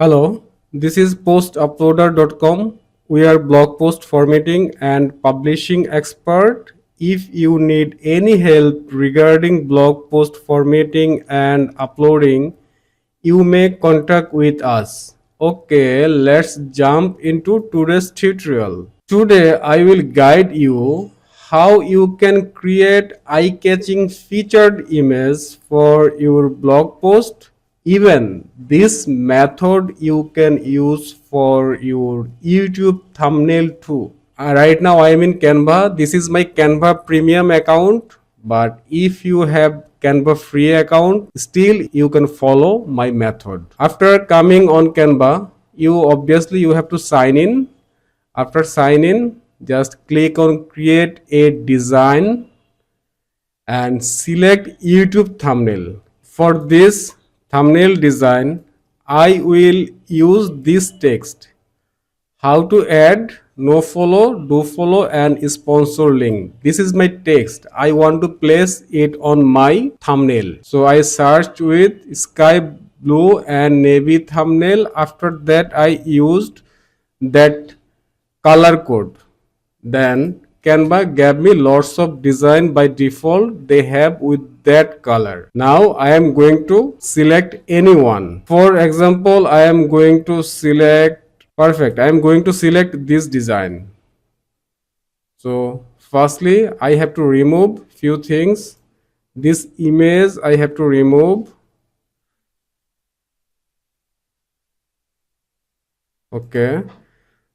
Hello, this is postuploader.com. We are blog post formatting and publishing expert. If you need any help regarding blog post formatting and uploading, you may contact with us. Okay, let's jump into today's tutorial. Today I will guide you how you can create eye-catching featured image for your blog post. Even this method you can use for your YouTube thumbnail too. Right now I am in Canva. This is my Canva premium account, but if you have Canva free account, still you can follow my method. After coming on Canva, you have to sign in. After sign in, just click on create a design and select YouTube thumbnail. For this thumbnail design, I will use this text. How to add no follow, do follow and sponsor link. This is my text. I want to place it on my thumbnail. So I searched with sky blue and navy thumbnail. After that I used that color code. Then Canva gave me lots of design by default they have with that color. Now I am going to select any one. For example, I am going to select perfect. I am going to select this design. So firstly, I have to remove few things. This image I have to remove. Okay.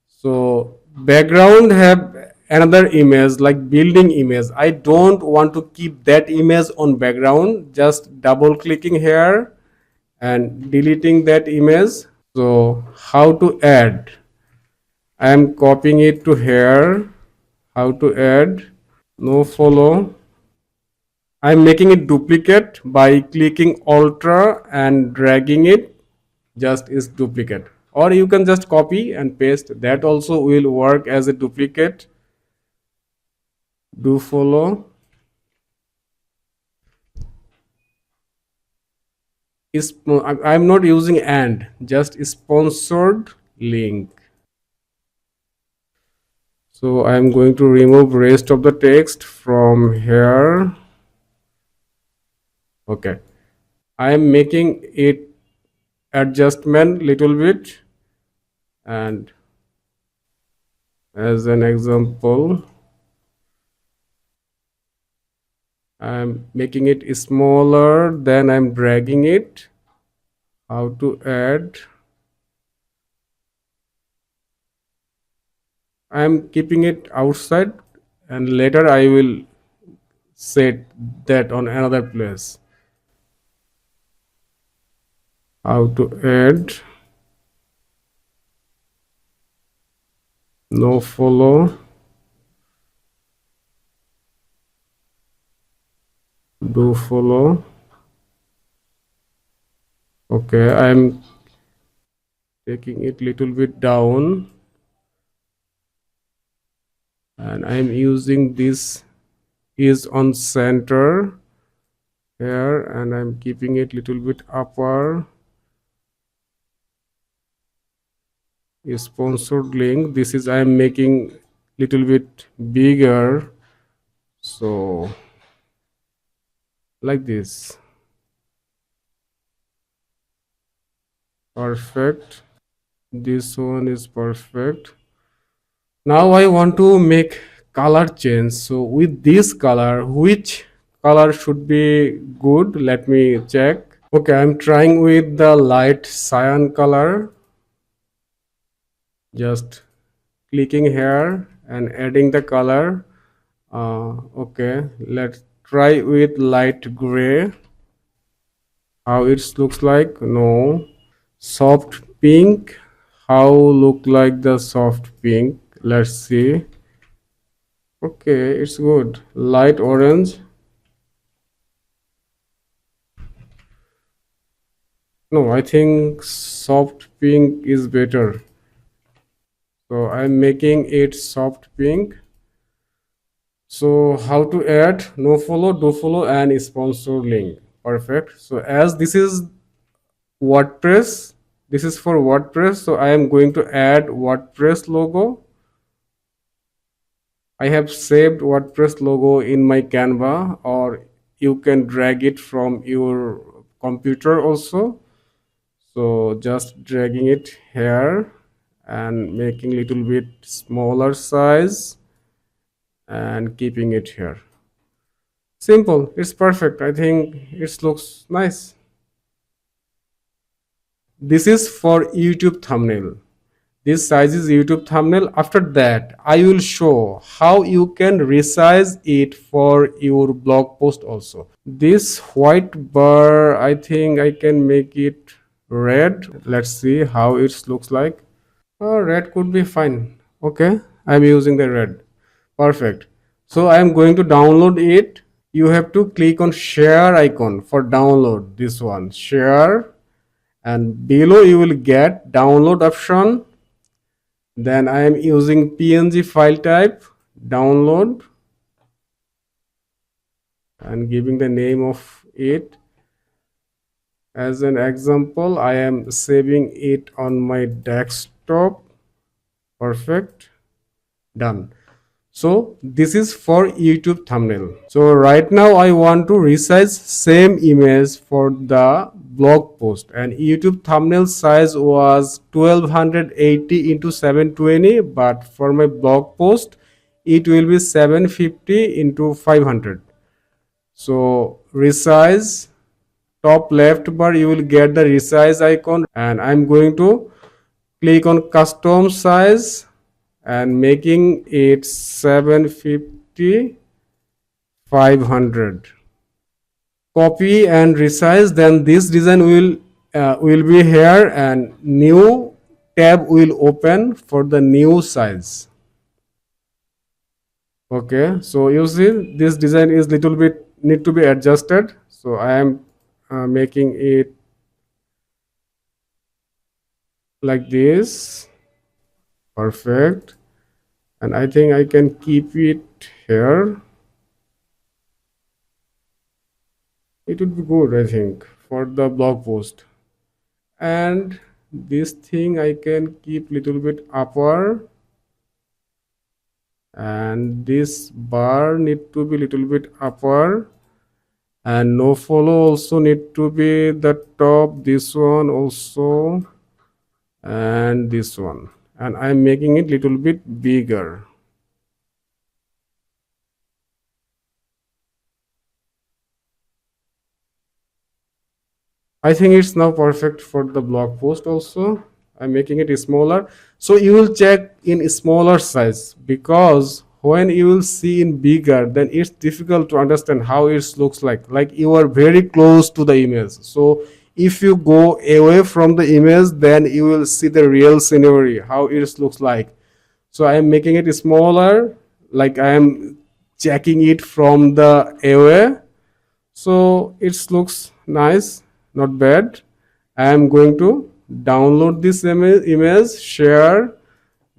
So background have another image like building image. I don't want to keep that image on background. Just double clicking here and deleting that image. So how to add? I am copying it to here. How to add? No follow. I am making it duplicate by clicking Alt and dragging it. Just is duplicate. Or you can just copy and paste. That also will work as a duplicate. Do follow. I'm not using and, just sponsored link. So I'm going to remove rest of the text from here. Okay. I am making it adjustment little bit, and as an example, I'm making it smaller, then I'm dragging it. How to add? I'm keeping it outside and later I will set that on another place. How to add? No follow. Do follow. Okay, I'm taking it little bit down and I'm using this is on center here and I'm keeping it little bit upper. Sponsored link, this is I am making little bit bigger, so like this. Perfect. This one is perfect. Now I want to make color change. So with this color, which color should be good? Let me check. Okay, I'm trying with the light cyan color. Just clicking here and adding the color. Okay, let's try with light gray. How it looks like? No. Soft pink. How look like the soft pink? Let's see. Okay, it's good. Light orange. No, I think soft pink is better. So I'm making it soft pink. So how to add? No follow, do follow and sponsor link. Perfect. So as this is WordPress, This is for WordPress, so I am going to add WordPress logo. I have saved WordPress logo in my Canva, or you can drag it from your computer also. So just dragging it here and making little bit smaller size and keeping it here. Simple, it's perfect. I think it looks nice. This is for YouTube thumbnail. This size is YouTube thumbnail. After that, I will show how you can resize it for your blog post also. This white bar, I think I can make it red. Let's see how it looks like. Oh, red could be fine. Okay, I'm using the red. Perfect. So I'm going to download it. You have to click on share icon for download. This one, share, and below you will get download option. Then I am using PNG file type, download, and giving the name of it. As an example, I am saving it on my desktop. Perfect. Done. So this is for YouTube thumbnail. So right now I want to resize same image for the blog post, and YouTube thumbnail size was 1280 into 720, but for my blog post it will be 750 into 500. So resize, top left bar you will get the resize icon, and I'm going to click on custom size and making it 750 500. Copy and resize, then this design will be here, and new tab will open for the new size. Okay, so you see this design is little bit need to be adjusted, so I am making it like this. Perfect. And I think I can keep it here. It would be good, I think, for the blog post. And this thing I can keep little bit upper, and this bar need to be little bit upper, and no follow also need to be the top, this one also, and this one, and I'm making it little bit bigger. I think it's now perfect for the blog post also. I'm making it smaller. So you will check in smaller size, because when you will see in bigger, then it's difficult to understand how it looks like you are very close to the image. So if you go away from the image, then you will see the real scenery, how it looks like. So I am making it smaller, like I am checking it from the away. So it looks nice, not bad. I am going to download this image, share,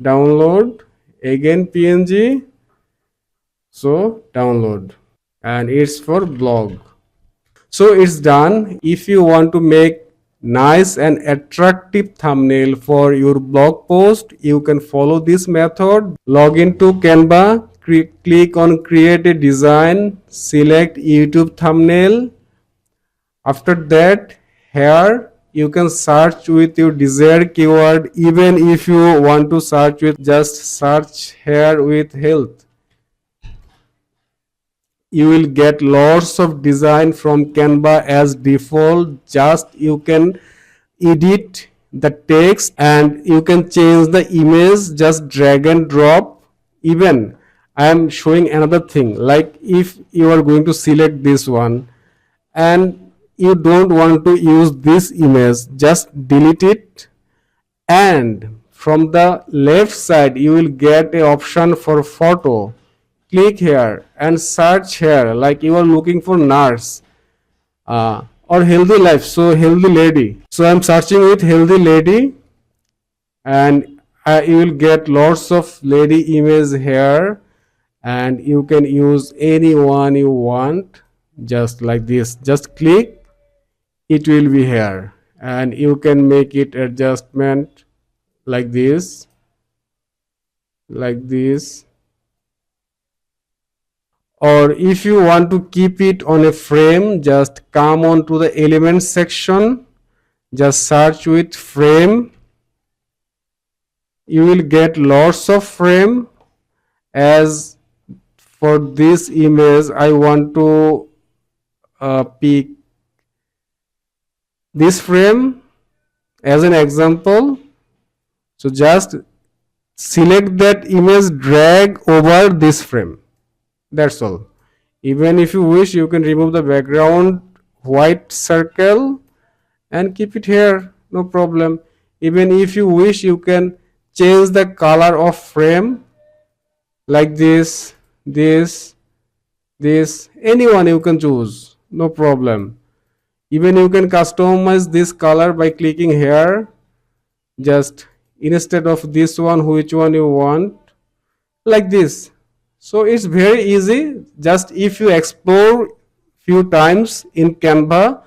download, again PNG. So download, and it's for blog. So it's done. If you want to make nice and attractive thumbnail for your blog post, you can follow this method. Log into Canva, click on create a design, select YouTube thumbnail. After that, here you can search with your desired keyword. Even if you want to search with, just search here with health. You will get lots of design from Canva as default. Just you can edit the text and you can change the image, just drag and drop. Even I am showing another thing, like if you are going to select this one and you don't want to use this image, just delete it, and from the left side you will get a option for photo. Click here and search here, like you are looking for nurse or healthy life, so healthy lady. So I'm searching with healthy lady, and you will get lots of lady image here, and you can use any one you want, just like this. Just click, it will be here, and you can make it adjustment like this, or if you want to keep it on a frame, just come on to the elements section, just search with frame. You will get lots of frame. As for this image, I want to pick this frame as an example. So just select that image, drag over this frame. That's all. Even if you wish, you can remove the background white circle and keep it here, no problem. Even if you wish, you can change the color of frame like this, anyone you can choose, no problem. Even you can customize this color by clicking here, just instead of this one, which one you want, like this. So it's very easy. Just if you explore few times in Canva,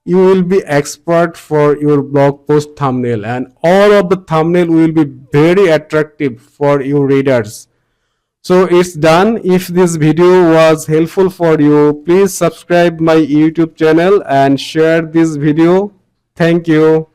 you will be expert for your blog post thumbnail, and all of the thumbnail will be very attractive for your readers. So it's done. If this video was helpful for you, please subscribe my YouTube channel and share this video. Thank you.